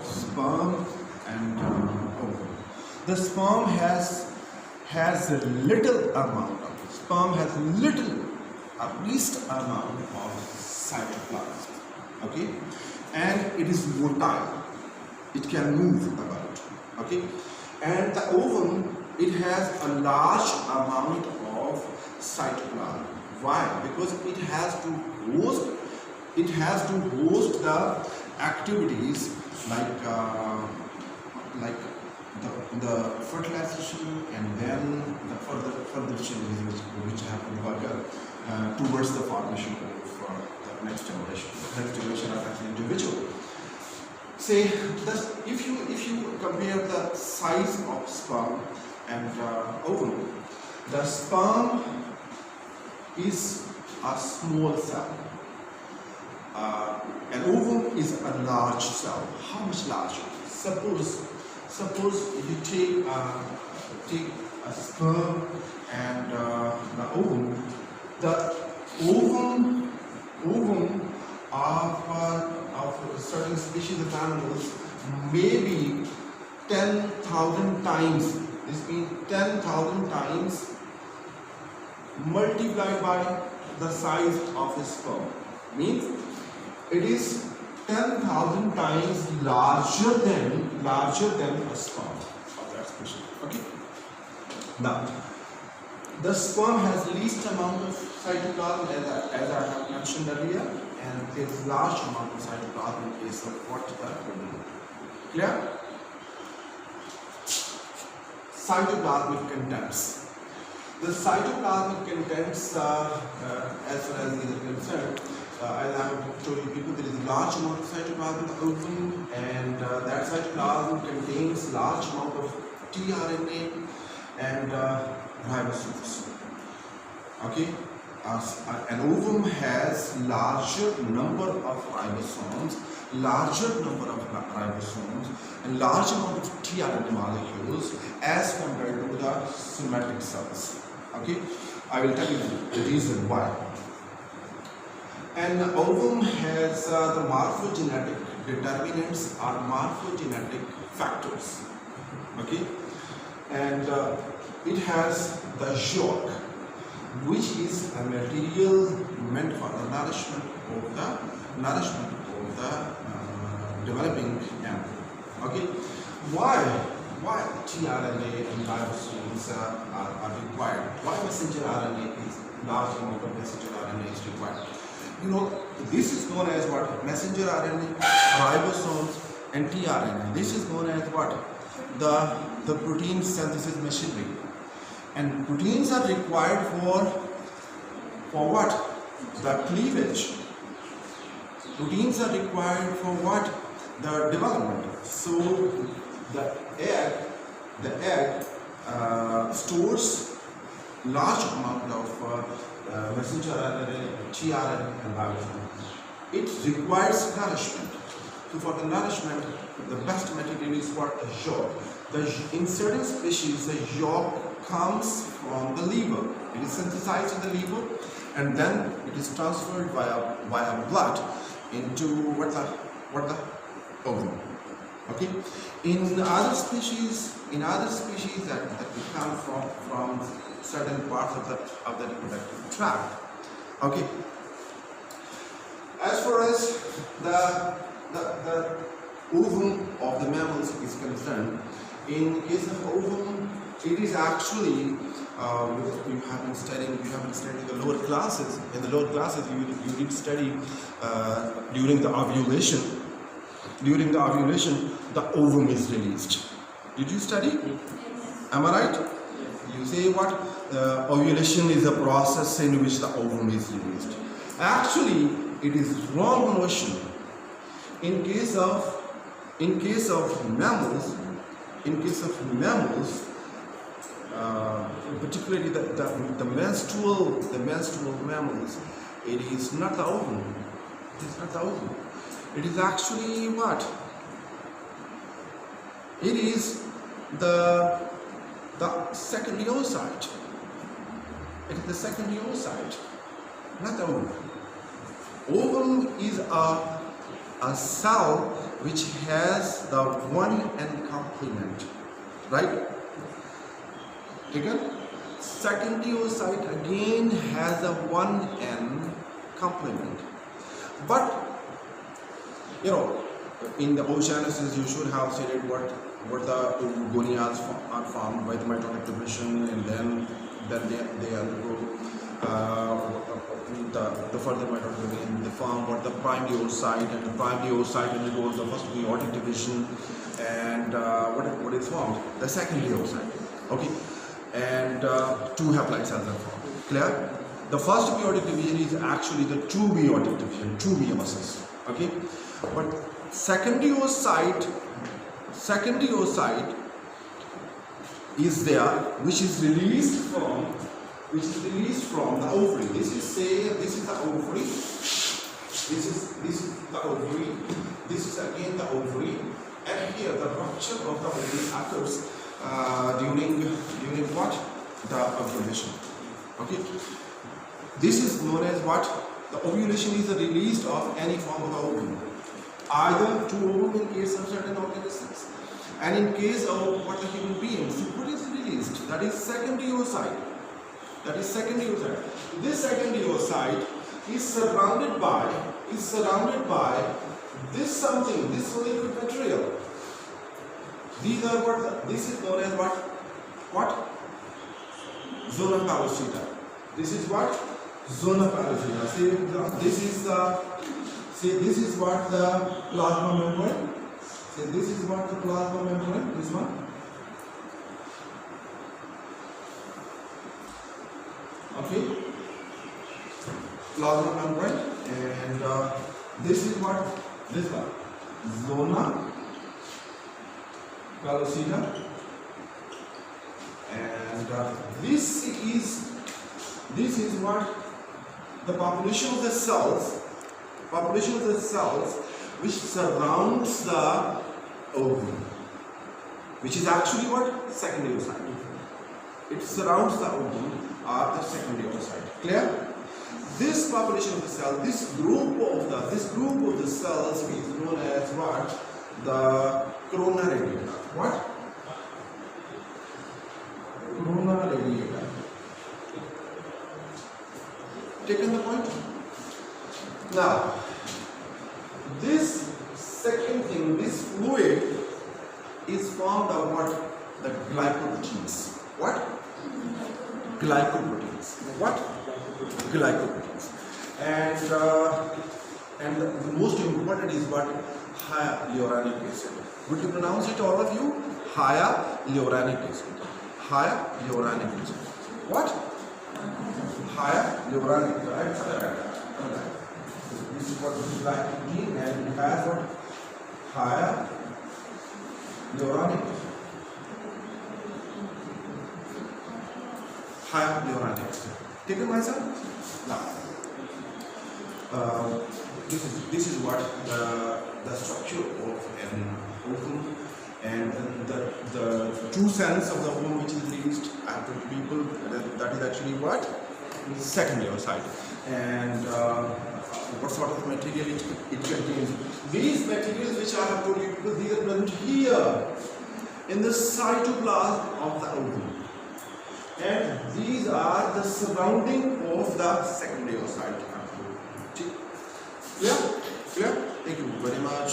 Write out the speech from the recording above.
sperm and ovum. The sperm has a little amount of at least amount of cytoplasm. Okay, and it is motile. It can move about. Okay, and the ovum, it has a large amount of cytoplasm. Why? Because it has to host the activities like the fertilization and then the further changes which happen towards the formation of the next generation of an individual. Say that if you compare the size of sperm and ovum, the sperm is a small cell. An ovum is a large cell. How much larger? Suppose if you take a sperm and the ovum of certain species of animals may be 10,000 times. This means 10,000 times multiplied by the size of a sperm. Means it is 10,000 times larger than a sperm of that species. Okay. Now, the sperm has least amount of cytoplasm as I have mentioned earlier, and there is large amount of cytoplasm in case of what the ovum. Clear? Cytoplasmic contents. The cytoplasmic contents, as far as these are concerned, as I have told you people, there is a large amount of cytoplasm in the ovum, and that cytoplasm contains large amount of tRNA and ribosomes. Okay, an ovum has larger number of ribosomes, and large amount of tRNA molecules as compared to the somatic cells. Okay, I will tell you the reason why. And the ovum has the morphogenetic determinants or morphogenetic factors. Okay, and it has the yolk, which is a material meant for the nourishment of the developing embryo. Okay, why tRNA and ribosomes are required? Why messenger RNA is large amount of messenger RNA is required? You know, this is known as what? Messenger RNA, ribosomes, and tRNA. This is known as what? The protein synthesis machinery. And proteins are required for what? The cleavage. Proteins are required for what? The development. So the egg stores large amount of messenger RNA, tRNA, and ribosome. It requires nourishment. So for the nourishment, the best material is what? The yolk. In certain species, the yolk comes from the liver. It is synthesized in the liver, and then it is transferred via blood into what the ovum. Okay. In other species that we come from certain parts of the reproductive tract. Okay. As far as the ovum of the mammals is concerned, in case of ovum, it is actually you have been studying the lower classes. In the lower classes, you did study during the ovulation. During the ovulation, the ovum is released. Did you study? Yes. Am I right? Yes. You say what? Ovulation is a process in which the ovum is released. Actually, it is wrong notion. In case of mammals, particularly the menstrual mammals, it is not the ovum. It is not the ovum. It is actually what? It is the second oocyte. It is the second oocyte, not the ovum. Ovum is a cell which has the 1n complement, right? Taken. Secondary oocyte again has a 1n complement, but in the oogenesis you should have studied what the goniads are formed by the mitotic division, and then they undergo the further mitotic division. They form what the primary oocyte, and the primary oocyte undergoes the first meiotic division, and what is formed? The secondary oocyte. Okay, and two haploid cells are formed. Clear? The first meiotic division is actually the two meiotic division, two meiosis. Okay, but secondary oocyte is there, which is released from the ovary. This is the ovary. This is the ovary. This is again the ovary, and here the rupture of the ovary occurs during what? The ovulation. Okay. This is known as what? The ovulation is the release of any form of the ovum, either to ovum in case of certain organisms, and in case of what the human beings, what is released? That is secondary oocyte. This secondary oocyte is surrounded by this liquid material. These are what? This is known as what? What? Zona pellucida. This is what? Zona pellucida. This is what the plasma membrane. This is what the plasma membrane. This one. Okay. Plasma membrane, and this is what? This one. Zona pellucida, and this is what? The population of the cells which surrounds the ovum, which is actually what? Secondary oocyte. It surrounds the ovum or the secondary oocyte. Clear? This population of the cell, this group of the cells is known as what? The corona radiata. What? Corona radiata. Taken the point? Now, this second thing, this fluid is formed of what? The glycoproteins. What? Glycoproteins. What? Glycoproteins. And the most important is what? Hyaluronic acid. Would you pronounce it, all of you? Hyaluronic acid. Hyaluronic acid. What? Hyaluronic, right? This is what is glycoprotein, and it has what? Hyaluronic acid. Take it, myself. Now, this is what the structure of an ovum, and the two cells of the ovum which is released after people. That is actually what? Secondary oocyte. And what sort of material it contains? These materials which I have told you, because these are present here in the cytoplasm of the ovum, and these are the surrounding of the secondary oocyte. Clear? Thank you very much.